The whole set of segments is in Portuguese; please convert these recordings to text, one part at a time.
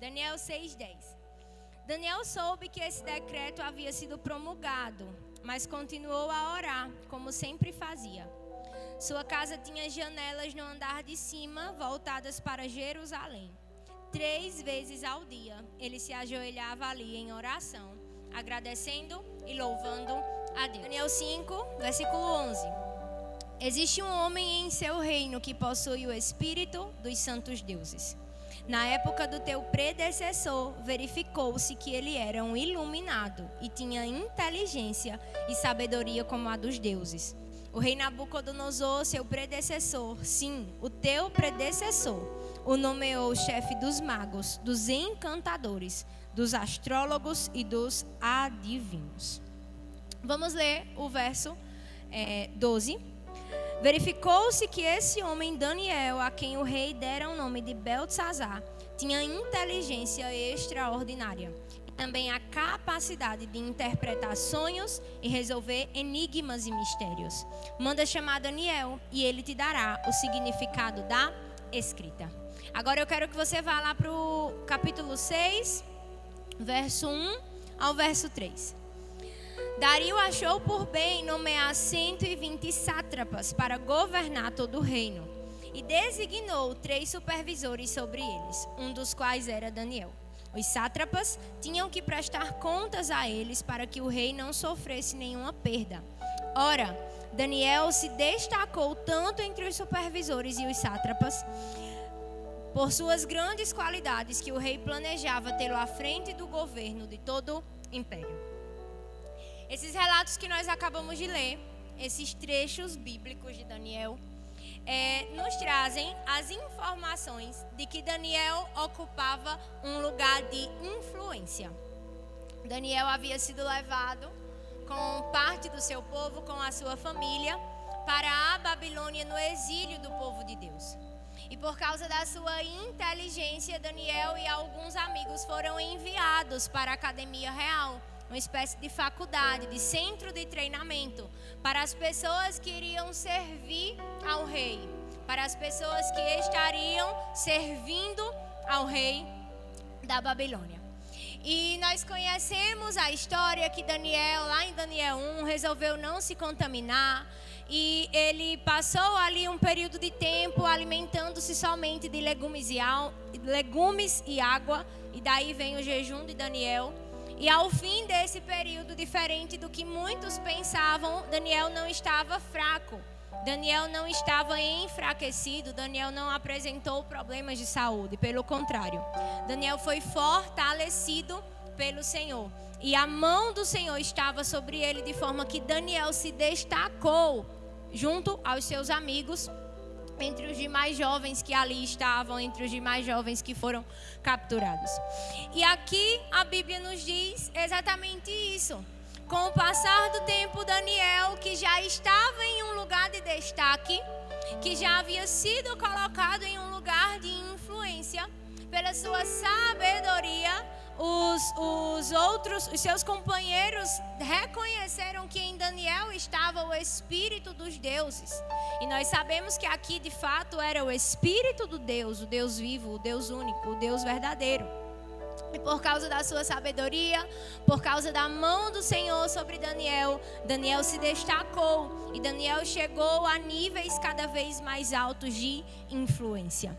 Daniel 6:10. Daniel soube que esse decreto havia sido promulgado, mas continuou a orar, como sempre fazia. Sua casa tinha janelas no andar de cima, voltadas para Jerusalém. 3 vezes ao dia, ele se ajoelhava ali em oração, agradecendo e louvando a Deus. Daniel 5, versículo 11. Existe um homem em seu reino que possui o espírito dos santos deuses. Na época do teu predecessor, verificou-se que ele era um iluminado e tinha inteligência e sabedoria como a dos deuses. O rei Nabucodonosor, seu predecessor, sim, o teu predecessor, o nomeou chefe dos magos, dos encantadores, dos astrólogos e dos adivinhos. Vamos ler o verso 12. Verificou-se que esse homem Daniel, a quem o rei dera o nome de Beltesazar, tinha inteligência extraordinária e também a capacidade de interpretar sonhos e resolver enigmas e mistérios. Manda chamar Daniel e ele te dará o significado da escrita. Agora eu quero que você vá lá para o capítulo 6, verso 1 ao verso 3. Dario achou por bem nomear 120 sátrapas para governar todo o reino e designou 3 supervisores sobre eles, um dos quais era Daniel. Os sátrapas tinham que prestar contas a eles para que o rei não sofresse nenhuma perda. Ora, Daniel se destacou tanto entre os supervisores e os sátrapas por suas grandes qualidades que o rei planejava tê-lo à frente do governo de todo o império. Esses relatos que nós acabamos de ler, esses trechos bíblicos de Daniel, nos trazem as informações de que Daniel ocupava um lugar de influência. Daniel havia sido levado com parte do seu povo, com a sua família, para a Babilônia no exílio do povo de Deus. E por causa da sua inteligência, Daniel e alguns amigos foram enviados para a Academia Real, uma espécie de faculdade, de centro de treinamento para as pessoas que iriam servir ao rei, para as pessoas que estariam servindo ao rei da Babilônia. E nós conhecemos a história que Daniel, lá em Daniel 1, resolveu não se contaminar e ele passou ali um período de tempo alimentando-se somente de legumes e água, e daí vem o jejum de Daniel. E ao fim desse período, diferente do que muitos pensavam, Daniel não estava fraco, Daniel não estava enfraquecido, Daniel não apresentou problemas de saúde, pelo contrário, Daniel foi fortalecido pelo Senhor. E a mão do Senhor estava sobre ele, de forma que Daniel se destacou junto aos seus amigos, entre os demais jovens que ali estavam, entre os demais jovens que foram capturados. E aqui a Bíblia nos diz exatamente isso. Com o passar do tempo, Daniel, que já estava em um lugar de destaque, que já havia sido colocado em um lugar de influência, pela sua sabedoria, os seus companheiros reconheceram que em Daniel estava o Espírito dos deuses. E nós sabemos que aqui de fato era o Espírito do Deus, o Deus vivo, o Deus único, o Deus verdadeiro. E por causa da sua sabedoria, por causa da mão do Senhor sobre Daniel, Daniel se destacou e Daniel chegou a níveis cada vez mais altos de influência.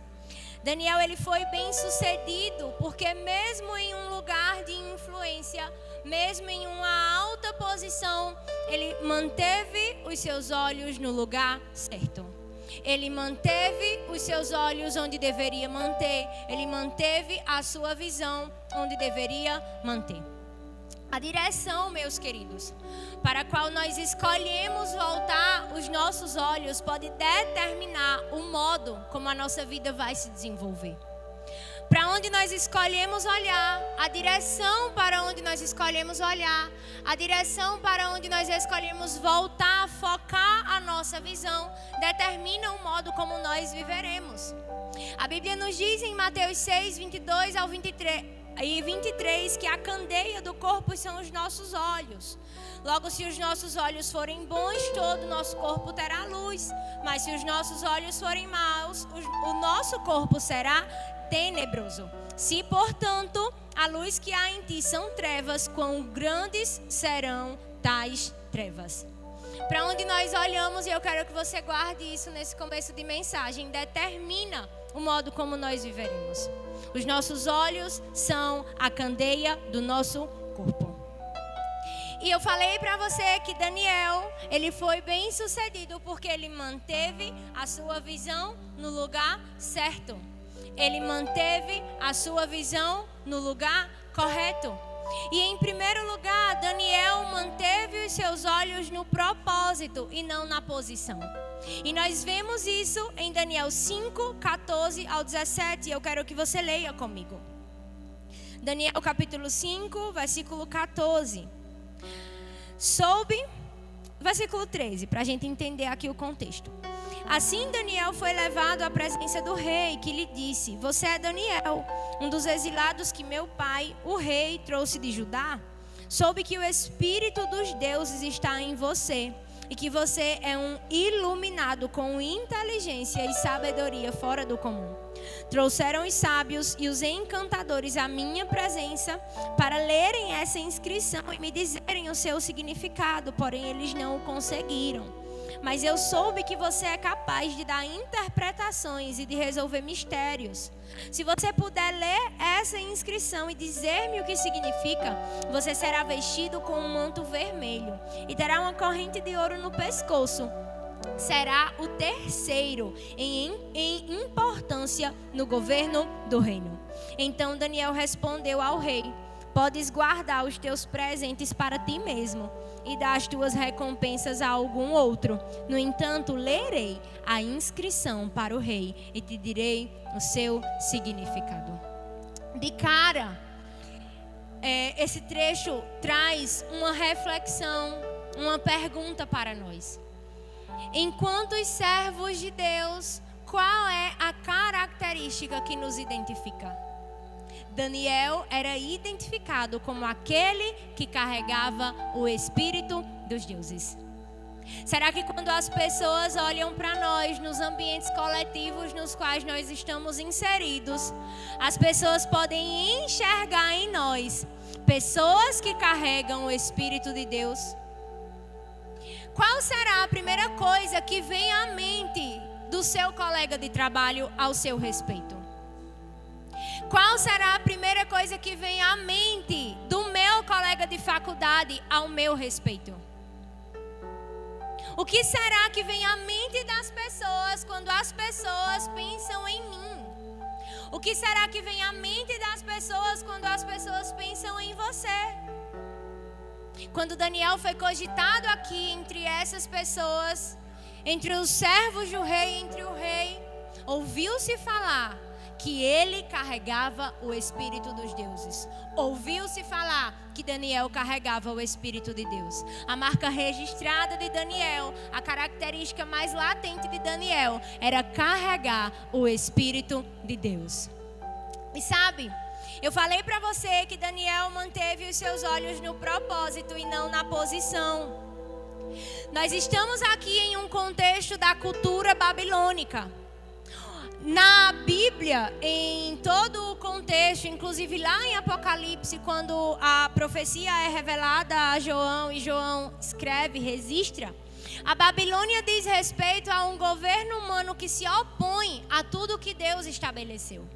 Daniel, ele foi bem sucedido, porque mesmo em um lugar de influência, mesmo em uma alta posição, ele manteve os seus olhos no lugar certo. Ele manteve os seus olhos onde deveria manter. Ele manteve a sua visão onde deveria manter. A direção, meus queridos, para a qual nós escolhemos voltar os nossos olhos pode determinar o modo como a nossa vida vai se desenvolver. Para onde nós escolhemos olhar, a direção para onde nós escolhemos olhar, a direção para onde nós escolhemos voltar a focar a nossa visão, determina o modo como nós viveremos. A Bíblia nos diz em Mateus 6, 22 ao 23 que a candeia do corpo são os nossos olhos. Logo, se os nossos olhos forem bons, todo o nosso corpo terá luz. Mas se os nossos olhos forem maus, o nosso corpo será tenebroso. Se, portanto, a luz que há em ti são trevas, quão grandes serão tais trevas. Para onde nós olhamos, e eu quero que você guarde isso nesse começo de mensagem, determina o modo como nós viveremos. Os nossos olhos são a candeia do nosso corpo. E eu falei para você que Daniel, ele foi bem sucedido porque ele manteve a sua visão no lugar certo. Ele manteve a sua visão no lugar correto. E em primeiro lugar, Daniel manteve os seus olhos no propósito e não na posição. E nós vemos isso em Daniel 5, 14 ao 17. Eu quero que você leia comigo. Daniel capítulo 5, versículo 14. Versículo 13, para a gente entender aqui o contexto. Assim Daniel foi levado à presença do rei, que lhe disse: você é Daniel, um dos exilados que meu pai, o rei, trouxe de Judá? Soube que o Espírito dos deuses está em você, e que você é um iluminado com inteligência e sabedoria fora do comum. Trouxeram os sábios e os encantadores à minha presença para lerem essa inscrição e me dizerem o seu significado, porém eles não o conseguiram. Mas eu soube que você é capaz de dar interpretações e de resolver mistérios. Se você puder ler essa inscrição e dizer-me o que significa, você será vestido com um manto vermelho e terá uma corrente de ouro no pescoço. Será o terceiro em importância no governo do reino. Então Daniel respondeu ao rei: podes guardar os teus presentes para ti mesmo e dar as tuas recompensas a algum outro. No entanto, lerei a inscrição para o rei e te direi o seu significado. De cara, esse trecho traz uma reflexão, uma pergunta para nós. Enquanto os servos de Deus, qual é a característica que nos identifica? Daniel era identificado como aquele que carregava o Espírito dos deuses. Será que quando as pessoas olham para nós nos ambientes coletivos nos quais nós estamos inseridos, as pessoas podem enxergar em nós pessoas que carregam o Espírito de Deus? Qual será a primeira coisa que vem à mente do seu colega de trabalho ao seu respeito? Qual será a primeira coisa que vem à mente do meu colega de faculdade ao meu respeito? O que será que vem à mente das pessoas quando as pessoas pensam em mim? O que será que vem à mente das pessoas quando as pessoas pensam em você? Quando Daniel foi cogitado aqui entre essas pessoas, entre os servos do rei, entre o rei, ouviu-se falar que ele carregava o Espírito dos deuses. Ouviu-se falar que Daniel carregava o Espírito de Deus. A marca registrada de Daniel, a característica mais latente de Daniel, era carregar o Espírito de Deus. E sabe, eu falei para você que Daniel manteve os seus olhos no propósito e não na posição. Nós estamos aqui em um contexto da cultura babilônica. Na Bíblia, em todo o contexto, inclusive lá em Apocalipse, quando a profecia é revelada a João e João escreve, registra, a Babilônia diz respeito a um governo humano que se opõe a tudo que Deus estabeleceu.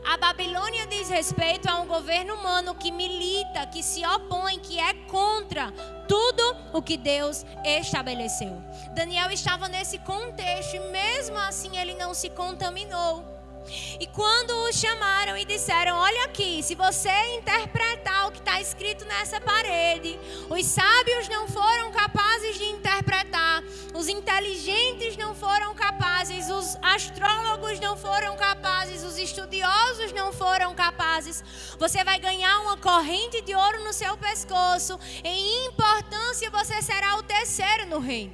A Babilônia diz respeito a um governo humano que milita, que se opõe, que é contra tudo o que Deus estabeleceu. Daniel estava nesse contexto e mesmo assim ele não se contaminou. E quando o chamaram e disseram: olha aqui, se você interpretar o que está escrito nessa parede, os sábios não foram capazes de interpretar, os inteligentes não foram capazes, os astrólogos não foram capazes, os estudiosos não foram capazes, você vai ganhar uma corrente de ouro no seu pescoço, em importância você será o terceiro no reino.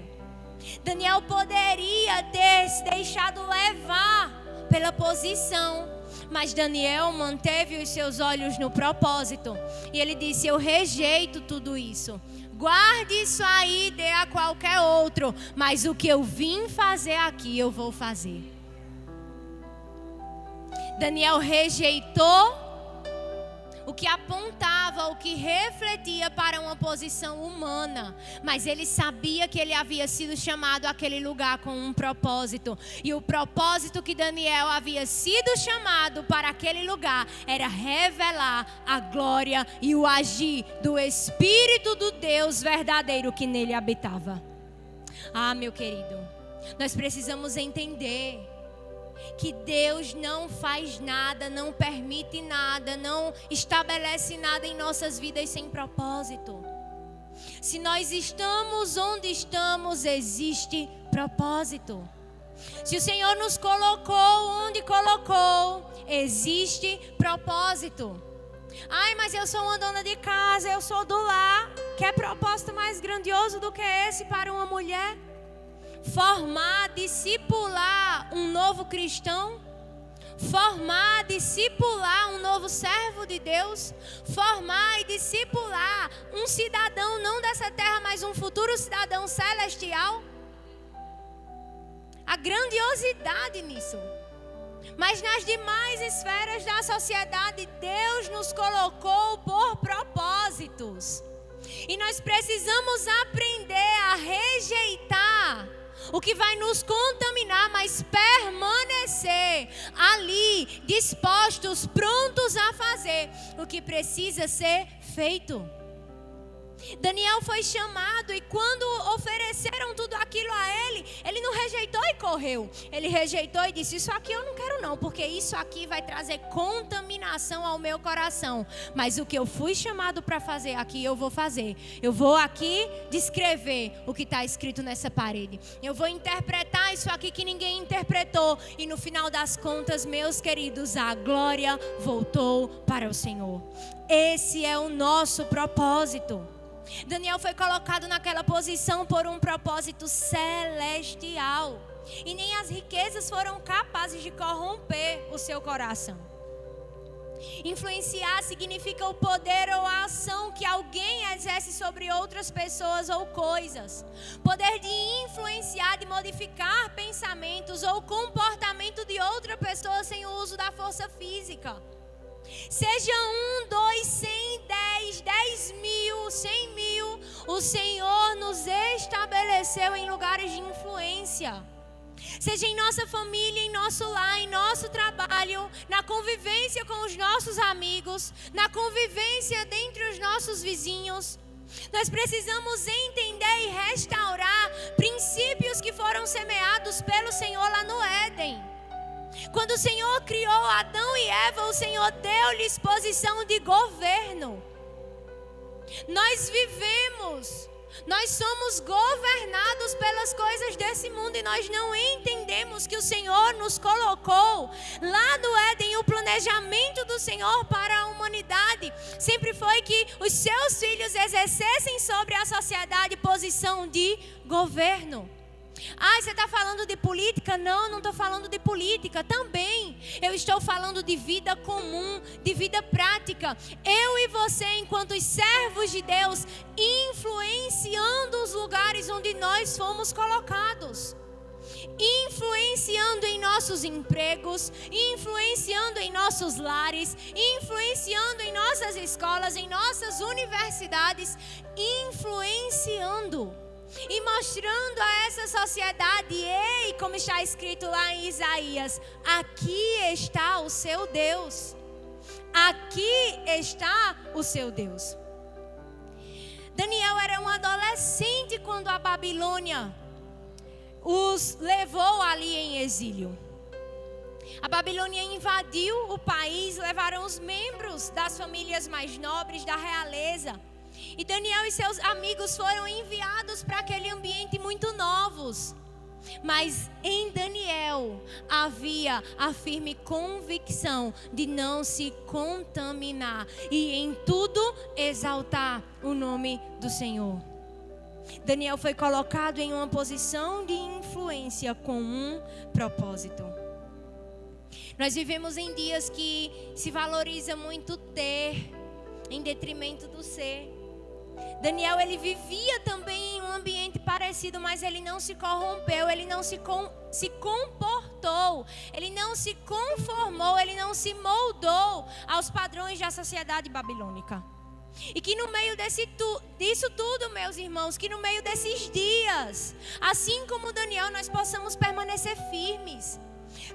Daniel poderia ter se deixado levar pela posição, mas Daniel manteve os seus olhos no propósito e ele disse: eu rejeito tudo isso, guarde isso aí, dê a qualquer outro, mas o que eu vim fazer aqui eu vou fazer. Daniel rejeitou o que apontava, o que refletia para uma posição humana. Mas ele sabia que ele havia sido chamado àquele lugar com um propósito. E o propósito que Daniel havia sido chamado para aquele lugar era revelar a glória e o agir do Espírito do Deus verdadeiro que nele habitava. Ah, meu querido, nós precisamos entender que Deus não faz nada, não permite nada, não estabelece nada em nossas vidas sem propósito. Se nós estamos onde estamos, existe propósito. Se o Senhor nos colocou onde colocou, existe propósito. Ai, mas eu sou uma dona de casa, eu sou do lar. Quer propósito mais grandioso do que esse para uma mulher? Formar, discipular um novo cristão, formar, discipular um novo servo de Deus, formar e discipular um cidadão não dessa terra, mas um futuro cidadão celestial. A grandiosidade nisso. Mas nas demais esferas da sociedade, Deus nos colocou por propósitos. E nós precisamos aprender a rejeitar o que vai nos contaminar, mas permanecer ali, dispostos, prontos a fazer o que precisa ser feito. Daniel foi chamado e quando ofereceram tudo aquilo a ele, ele não rejeitou e correu. Ele rejeitou e disse: isso aqui eu não quero não, porque isso aqui vai trazer contaminação ao meu coração. Mas o que eu fui chamado para fazer aqui, eu vou fazer. Eu vou aqui descrever o que está escrito nessa parede. Eu vou interpretar isso aqui que ninguém interpretou. E no final das contas, meus queridos, a glória voltou para o Senhor. Esse é o nosso propósito. Daniel foi colocado naquela posição por um propósito celestial. E nem as riquezas foram capazes de corromper o seu coração. Influenciar significa o poder ou a ação que alguém exerce sobre outras pessoas ou coisas. Poder de influenciar, de modificar pensamentos ou comportamento de outra pessoa sem o uso da força física. Seja 1, 2, 100, 10 mil, 100 mil, o Senhor nos estabeleceu em lugares de influência. Seja em nossa família, em nosso lar, em nosso trabalho, na convivência com os nossos amigos, na convivência dentre os nossos vizinhos. Nós precisamos entender e restaurar princípios que foram semeados pelo Senhor lá no Éden. Quando o Senhor criou Adão e Eva, o Senhor deu-lhes posição de governo. Nós vivemos, nós somos governados pelas coisas desse mundo e nós não entendemos que o Senhor nos colocou lá no Éden. O planejamento do Senhor para a humanidade sempre foi que os seus filhos exercessem sobre a sociedade posição de governo. Ah, você está falando de política? Não, não estou falando de política. Também eu estou falando de vida comum, de vida prática. Eu e você, enquanto servos de Deus, influenciando os lugares onde nós fomos colocados. Influenciando em nossos empregos, influenciando em nossos lares, influenciando em nossas escolas, em nossas universidades, influenciando. E mostrando a essa sociedade, ei, como está escrito lá em Isaías, aqui está o seu Deus. Aqui está o seu Deus. Daniel era um adolescente quando a Babilônia os levou ali em exílio. A Babilônia invadiu o país, levaram os membros das famílias mais nobres da realeza. E Daniel e seus amigos foram enviados para aquele ambiente muito novos. Mas em Daniel havia a firme convicção de não se contaminar e em tudo exaltar o nome do Senhor. Daniel foi colocado em uma posição de influência com um propósito. Nós vivemos em dias que se valoriza muito ter em detrimento do ser. Daniel, ele vivia também em um ambiente parecido, mas ele não se corrompeu, ele não se comportou voltou, ele não se conformou, ele não se moldou aos padrões da sociedade babilônica. E que no meio disso tudo, meus irmãos, que no meio desses dias, assim como Daniel, nós possamos permanecer firmes.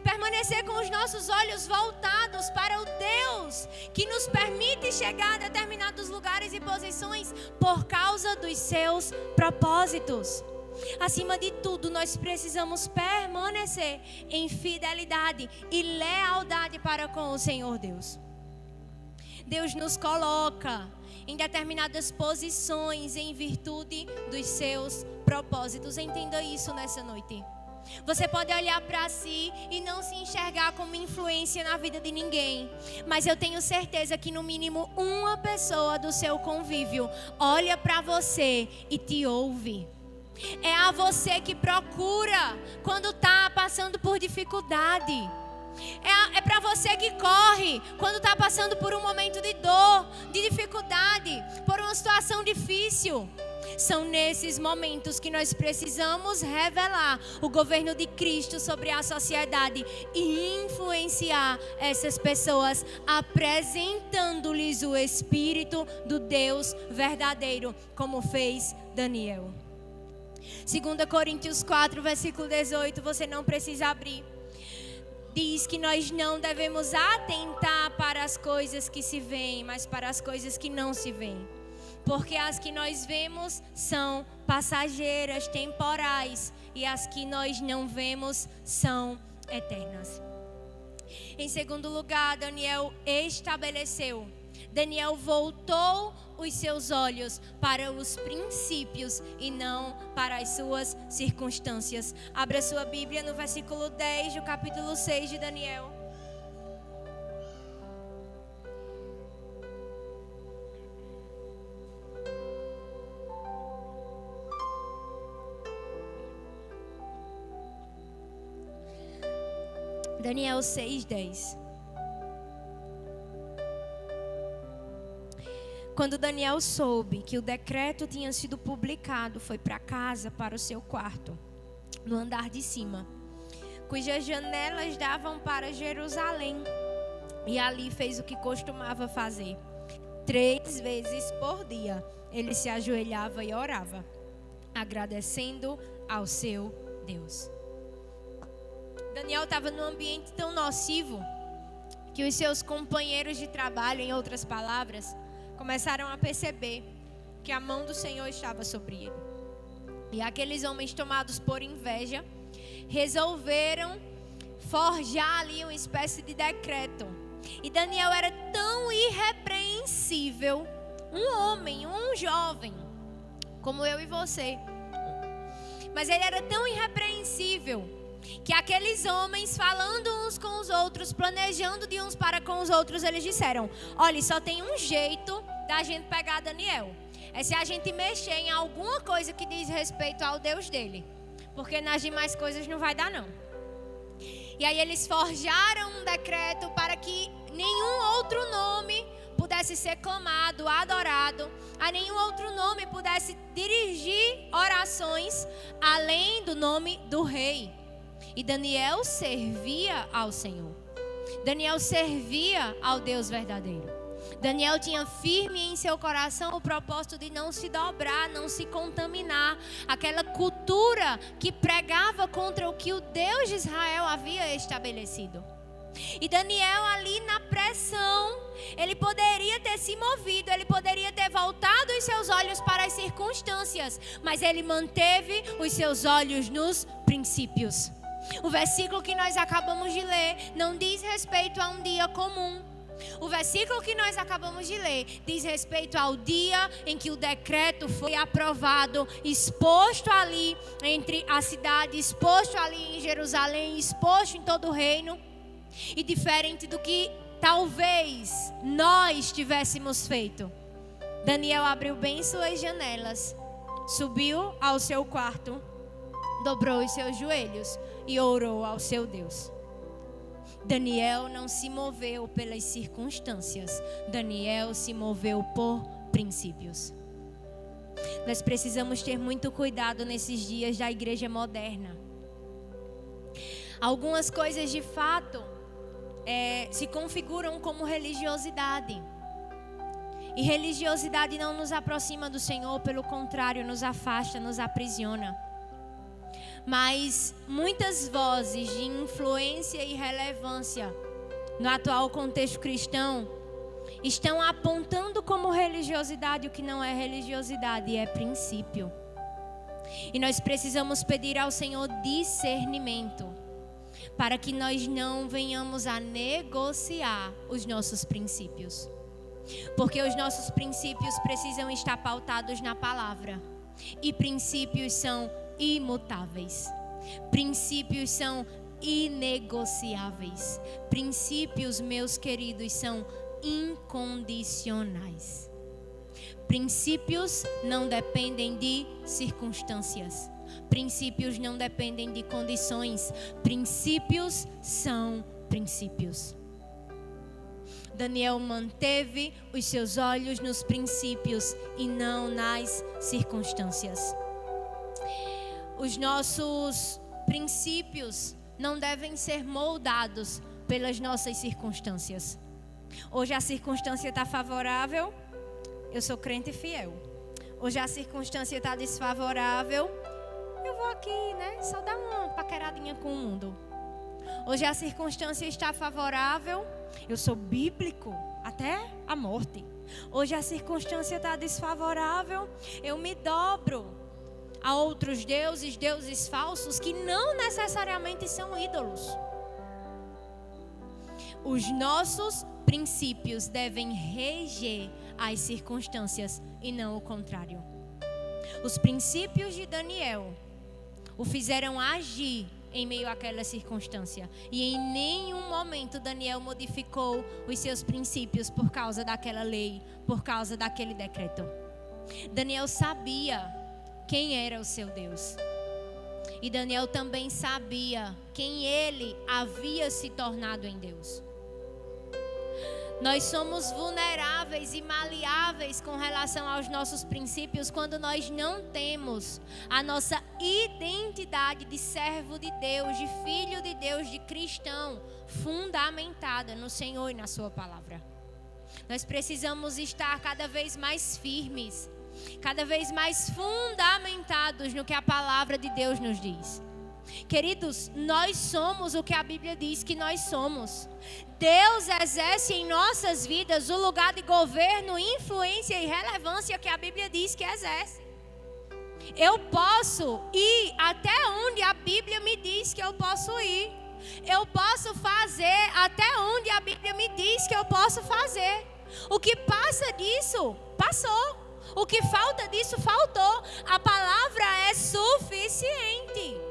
Permanecer com os nossos olhos voltados para o Deus que nos permite chegar a determinados lugares e posições por causa dos seus propósitos. Acima de tudo, nós precisamos permanecer em fidelidade e lealdade para com o Senhor Deus. Deus nos coloca em determinadas posições em virtude dos seus propósitos. Entenda isso nessa noite. Você pode olhar para si e não se enxergar como influência na vida de ninguém, mas eu tenho certeza que no mínimo uma pessoa do seu convívio olha para você e te ouve. É a você que procura quando está passando por dificuldade. É para você que corre quando está passando por um momento de dor, de dificuldade, por uma situação difícil. São nesses momentos que nós precisamos revelar o governo de Cristo sobre a sociedade e influenciar essas pessoas, apresentando-lhes o Espírito do Deus verdadeiro, como fez Daniel. 2 Coríntios 4, versículo 18, você não precisa abrir. Diz que nós não devemos atentar para as coisas que se veem, mas para as coisas que não se veem. Porque as que nós vemos são passageiras, temporais, e as que nós não vemos são eternas. Em segundo lugar, Daniel voltou os seus olhos para os princípios e não para as suas circunstâncias. Abra sua Bíblia no versículo 10 do capítulo 6 de Daniel. Daniel 6:10. Quando Daniel soube que o decreto tinha sido publicado, foi para casa, para o seu quarto, no andar de cima, cujas janelas davam para Jerusalém, e ali fez o que costumava fazer. 3 vezes por dia, ele se ajoelhava e orava, agradecendo ao seu Deus. Daniel estava num ambiente tão nocivo que os seus companheiros de trabalho, em outras palavras, começaram a perceber que a mão do Senhor estava sobre ele. E aqueles homens, tomados por inveja, resolveram forjar ali uma espécie de decreto. E Daniel era tão irrepreensível, um homem, um jovem, como eu e você. Mas ele era tão irrepreensível que aqueles homens, falando uns com os outros, planejando de uns para com os outros, eles disseram: olha, só tem um jeito da gente pegar Daniel, é se a gente mexer em alguma coisa que diz respeito ao Deus dele, porque nas demais coisas não vai dar não. E aí eles forjaram um decreto para que nenhum outro nome pudesse ser clamado, adorado, a nenhum outro nome pudesse dirigir orações além do nome do rei. E Daniel servia ao Senhor. Daniel servia ao Deus verdadeiro. Daniel tinha firme em seu coração o propósito de não se dobrar, não se contaminar. Aquela cultura que pregava contra o que o Deus de Israel havia estabelecido. E Daniel ali na pressão, ele poderia ter se movido, ele poderia ter voltado os seus olhos para as circunstâncias, mas ele manteve os seus olhos nos princípios. O versículo que nós acabamos de ler não diz respeito a um dia comum. O versículo que nós acabamos de ler diz respeito ao dia em que o decreto foi aprovado, exposto ali entre a cidade, exposto ali em Jerusalém, exposto em todo o reino. E diferente do que talvez nós tivéssemos feito, Daniel abriu bem suas janelas, subiu ao seu quarto, dobrou os seus joelhos e orou ao seu Deus. Daniel não se moveu pelas circunstâncias, Daniel se moveu por princípios. Nós precisamos ter muito cuidado nesses dias da igreja moderna. Algumas coisas de fato se configuram como religiosidade. E religiosidade não nos aproxima do Senhor, pelo contrário, nos afasta, nos aprisiona. Mas muitas vozes de influência e relevância no atual contexto cristão estão apontando como religiosidade o que não é religiosidade, é princípio. E nós precisamos pedir ao Senhor discernimento para que nós não venhamos a negociar os nossos princípios. Porque os nossos princípios precisam estar pautados na palavra. E princípios são imutáveis. Princípios são inegociáveis. Princípios, meus queridos, são incondicionais. Princípios não dependem de circunstâncias. Princípios não dependem de condições. Princípios são princípios. Daniel manteve os seus olhos nos princípios e não nas circunstâncias. Os nossos princípios não devem ser moldados pelas nossas circunstâncias. Hoje a circunstância está favorável, eu sou crente fiel. Hoje a circunstância está desfavorável, eu vou aqui, só dar uma paqueradinha com o mundo. Hoje a circunstância está favorável, eu sou bíblico até a morte. Hoje a circunstância está desfavorável, eu me dobro a outros deuses, deuses falsos que não necessariamente são ídolos. Os nossos princípios devem reger as circunstâncias e não o contrário. Os princípios de Daniel o fizeram agir em meio àquela circunstância. E em nenhum momento Daniel modificou os seus princípios por causa daquela lei, por causa daquele decreto. Daniel sabia quem era o seu Deus. E Daniel também sabia quem ele havia se tornado em Deus. Nós somos vulneráveis e maleáveis com relação aos nossos princípios quando nós não temos a nossa identidade de servo de Deus, de filho de Deus, de cristão, fundamentada no Senhor e na sua palavra. Nós precisamos estar cada vez mais firmes, cada vez mais fundamentados no que a palavra de Deus nos diz. Queridos, nós somos o que a Bíblia diz que nós somos. Deus exerce em nossas vidas o lugar de governo, influência e relevância que a Bíblia diz que exerce. Eu posso ir até onde a Bíblia me diz que eu posso ir. Eu posso fazer até onde a Bíblia me diz que eu posso fazer. O que passa disso, passou. O que falta disso, faltou. A palavra é suficiente.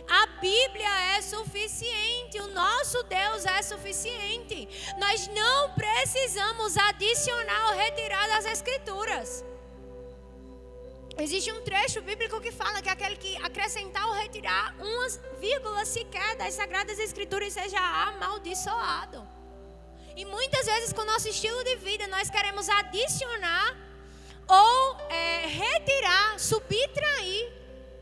A Bíblia é suficiente, o nosso Deus é suficiente. Nós não precisamos adicionar ou retirar das Escrituras. Existe um trecho bíblico que fala que aquele que acrescentar ou retirar uma vírgula sequer das Sagradas Escrituras seja amaldiçoado. E muitas vezes com o nosso estilo de vida nós queremos adicionar ou retirar, subtrair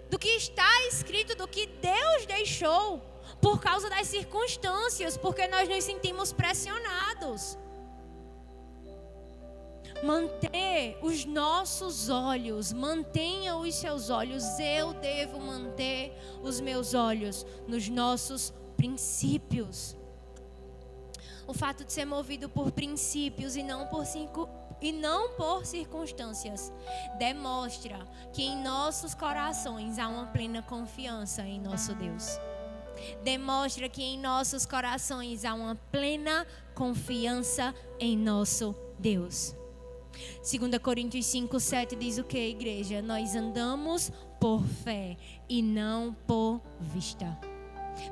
do que está escrito, do que Deus deixou, por causa das circunstâncias, porque nós nos sentimos pressionados. Manter os nossos olhos, mantenha os seus olhos, eu devo manter os meus olhos nos nossos princípios. O fato de ser movido por princípios e não por circunstâncias demonstra que em nossos corações há uma plena confiança em nosso Deus. Demonstra que em nossos corações há uma plena confiança em nosso Deus. 2 Coríntios 5:7 diz o que, igreja? Nós andamos por fé e não por vista.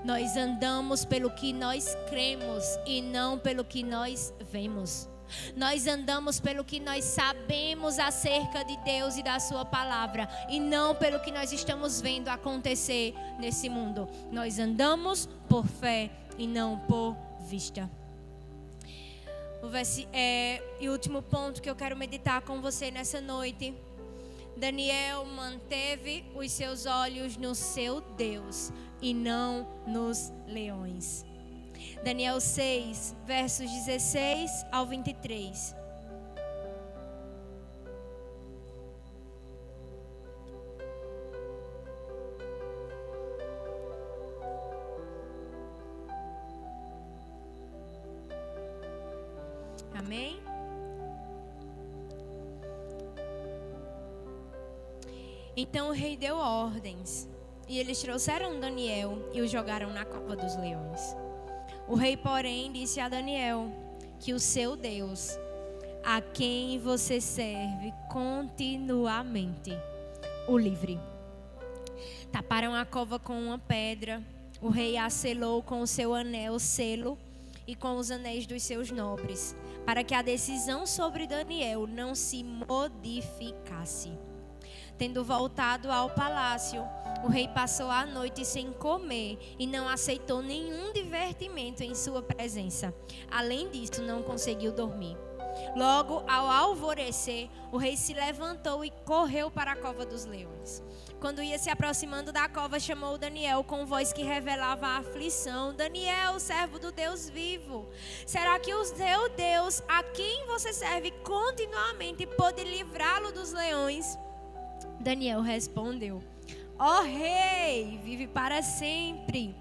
Nós andamos pelo que nós cremos e não pelo que nós vemos. Nós andamos pelo que nós sabemos acerca de Deus e da sua palavra e não pelo que nós estamos vendo acontecer nesse mundo. Nós andamos por fé e não por vista. E o último ponto que eu quero meditar com você nessa noite. Daniel manteve os seus olhos no seu Deus e não nos leões. Daniel 6, versos 16 ao 23. Amém? Então o rei deu ordens, e eles trouxeram Daniel e o jogaram na cova dos leões. O rei, porém, disse a Daniel que o seu Deus, a quem você serve continuamente, o livre. Taparam a cova com uma pedra, o rei a selou com o seu anel, selo, e com os anéis dos seus nobres, para que a decisão sobre Daniel não se modificasse. Tendo voltado ao palácio, o rei passou a noite sem comer e não aceitou nenhum divertimento em sua presença. Além disso, não conseguiu dormir. Logo, ao alvorecer, o rei se levantou e correu para a cova dos leões. Quando ia se aproximando da cova, chamou Daniel com voz que revelava a aflição. Daniel, servo do Deus vivo, será que o seu Deus, a quem você serve continuamente, pode livrá-lo dos leões? Daniel respondeu: ó rei, vive para sempre.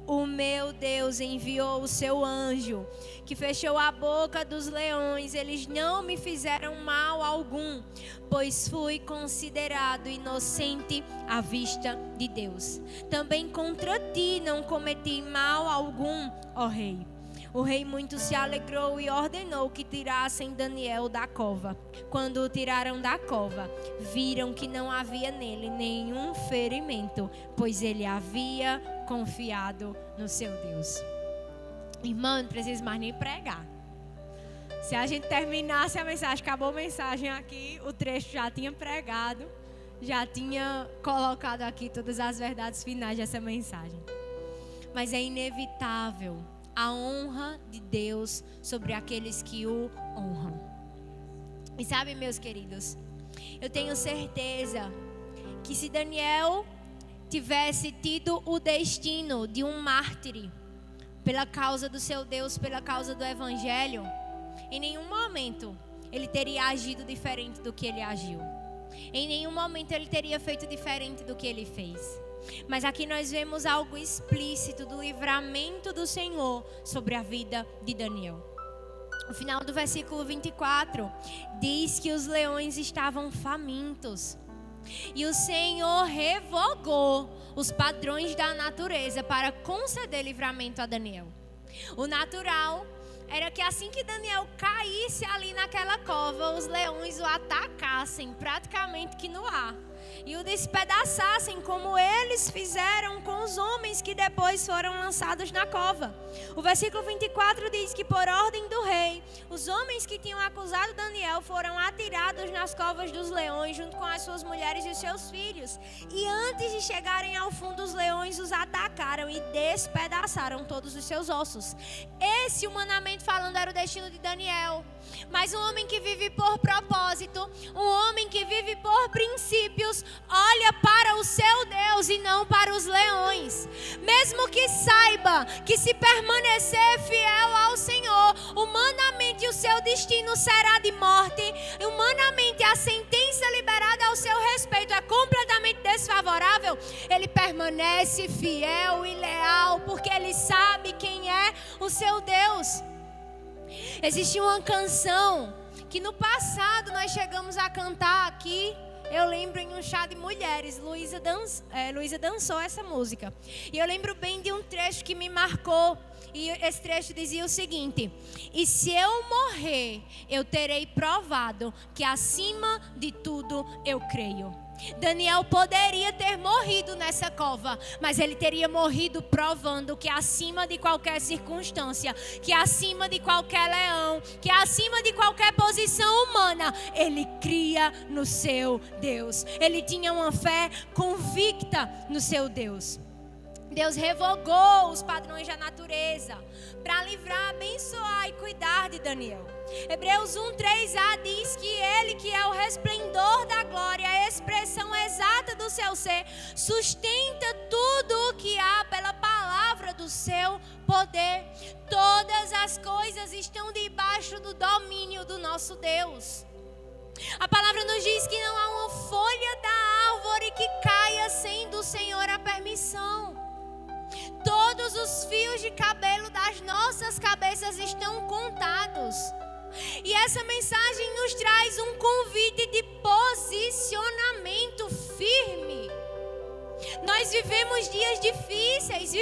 O meu Deus enviou o seu anjo, que fechou a boca dos leões. Eles não me fizeram mal algum, pois fui considerado inocente à vista de Deus. Também contra ti não cometi mal algum, ó rei. O rei muito se alegrou e ordenou que tirassem Daniel da cova. Quando o tiraram da cova, viram que não havia nele nenhum ferimento, pois ele havia confiado no seu Deus. Irmão, não preciso mais nem pregar. Se a gente terminasse a mensagem, acabou a mensagem aqui, o trecho já tinha pregado, já tinha colocado aqui todas as verdades finais dessa mensagem. Mas é inevitável a honra de Deus sobre aqueles que o honram. E sabe, meus queridos, eu tenho certeza que se Daniel tivesse tido o destino de um mártir pela causa do seu Deus, pela causa do Evangelho, em nenhum momento ele teria agido diferente do que ele agiu. Em nenhum momento ele teria feito diferente do que ele fez. Mas aqui nós vemos algo explícito do livramento do Senhor sobre a vida de Daniel. O final do versículo 24 diz que os leões estavam famintos. E o Senhor revogou os padrões da natureza para conceder livramento a Daniel. O natural era que assim que Daniel caísse ali naquela cova, os leões o atacassem praticamente que no ar e o despedaçassem, como eles fizeram com os homens que depois foram lançados na cova. O versículo 24 diz que por ordem do rei, os homens que tinham acusado Daniel foram atirados nas covas dos leões junto com as suas mulheres e os seus filhos. E antes de chegarem ao fundo, os leões os atacaram e despedaçaram todos os seus ossos. Esse, humanamente falando, era o destino de Daniel. Mas um homem que vive por propósito, um homem que vive por princípios, olha para o seu Deus e não para os leões. Mesmo que saiba que se permanecer fiel ao Senhor, humanamente o seu destino será de morte, humanamente a sentença liberada ao seu respeito é completamente desfavorável, ele permanece fiel e leal, porque ele sabe quem é o seu Deus. Existe uma canção que no passado nós chegamos a cantar aqui. Eu lembro em um chá de mulheres, Luísa dançou essa música. E eu lembro bem de um trecho que me marcou. E esse trecho dizia o seguinte: e se eu morrer, eu terei provado que acima de tudo eu creio. Daniel poderia ter morrido nessa cova, mas ele teria morrido provando que acima de qualquer circunstância, que acima de qualquer leão, que acima de qualquer posição humana, ele cria no seu Deus. Ele tinha uma fé convicta no seu Deus. Deus revogou os padrões da natureza para livrar, abençoar e cuidar de Daniel. Hebreus 1:3a diz que Ele, que é o resplendor da glória, a expressão exata do seu ser, sustenta tudo o que há pela palavra do seu poder. Todas as coisas estão debaixo do domínio do nosso Deus. A palavra nos diz que não há uma folha da árvore que caia sem do Senhor a permissão. Todos os fios de cabelo das nossas cabeças estão contados. E essa mensagem nos traz um convite de posicionamento firme. Nós vivemos dias difíceis,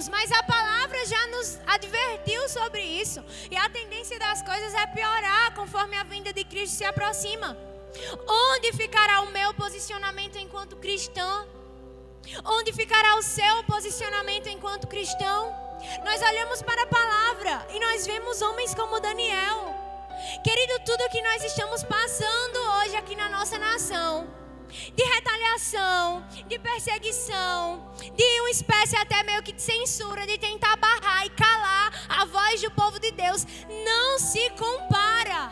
mas a palavra já nos advertiu sobre isso. E a tendência das coisas é piorar conforme a vinda de Cristo se aproxima. Onde ficará o meu posicionamento enquanto cristão? Onde ficará o seu posicionamento enquanto cristão? Nós olhamos para a palavra e nós vemos homens como Daniel. Querido, tudo que nós estamos passando hoje aqui na nossa nação, de retaliação, de perseguição, de uma espécie até meio que de censura, de tentar barrar e calar a voz do povo de Deus, não se compara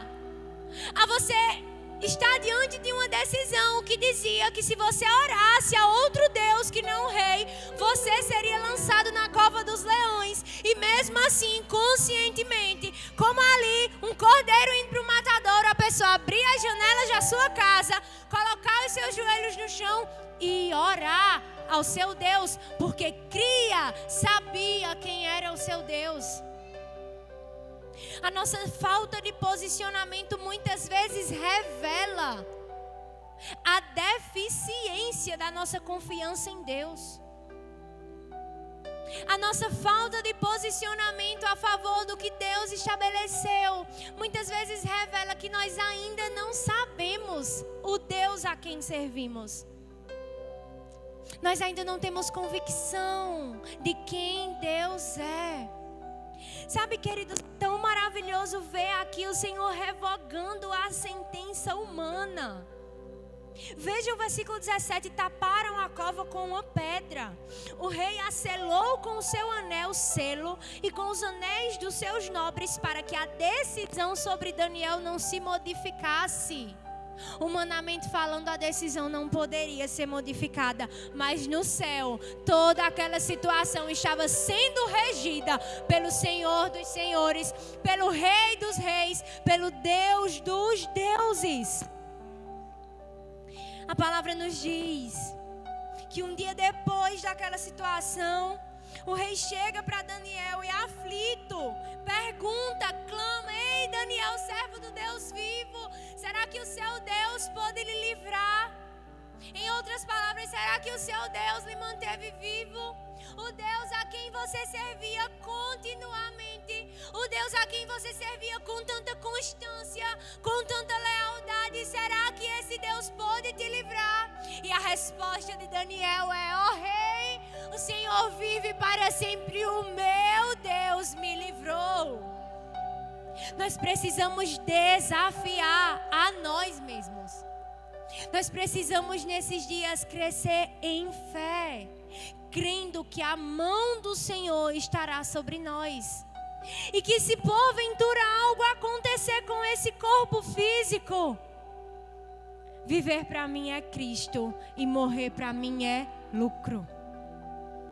a você estar diante de uma decisão que dizia que se você orasse a outro Deus que não o rei, você seria lançado na cova dos leões. E mesmo assim, conscientemente, como ali, um cordeiro indo para o matadouro, a pessoa abrir as janelas da sua casa, colocar os seus joelhos no chão e orar ao seu Deus, porque sabia quem era o seu Deus. A nossa falta de posicionamento muitas vezes revela a deficiência da nossa confiança em Deus. A nossa falta de posicionamento a favor do que Deus estabeleceu muitas vezes revela que nós ainda não sabemos o Deus a quem servimos. Nós ainda não temos convicção de quem Deus é. Sabe, queridos, tão maravilhoso ver aqui o Senhor revogando a sentença humana. Veja o versículo 17: taparam a cova com uma pedra. O rei a selou com o seu anel selo e com os anéis dos seus nobres, para que a decisão sobre Daniel não se modificasse. Humanamente falando, a decisão não poderia ser modificada, mas no céu, toda aquela situação estava sendo regida pelo Senhor dos Senhores, pelo Rei dos Reis, pelo Deus dos deuses. A palavra nos diz que um dia depois daquela situação, o rei chega para Daniel e aflito pergunta, clama: ei Daniel, servo do Deus vivo, será que o seu Deus pôde lhe livrar? Em outras palavras, será que o seu Deus lhe manteve vivo? O Deus a quem você servia continuamente, o Deus a quem você servia com tanta constância, com tanta lealdade, será que esse Deus pôde te livrar? E a resposta de Daniel é: ó rei, o Senhor vive para sempre, o meu Deus me livrou. Nós precisamos desafiar a nós mesmos. Nós precisamos nesses dias crescer em fé, crendo que a mão do Senhor estará sobre nós. E que se porventura algo acontecer com esse corpo físico, viver para mim é Cristo e morrer para mim é lucro.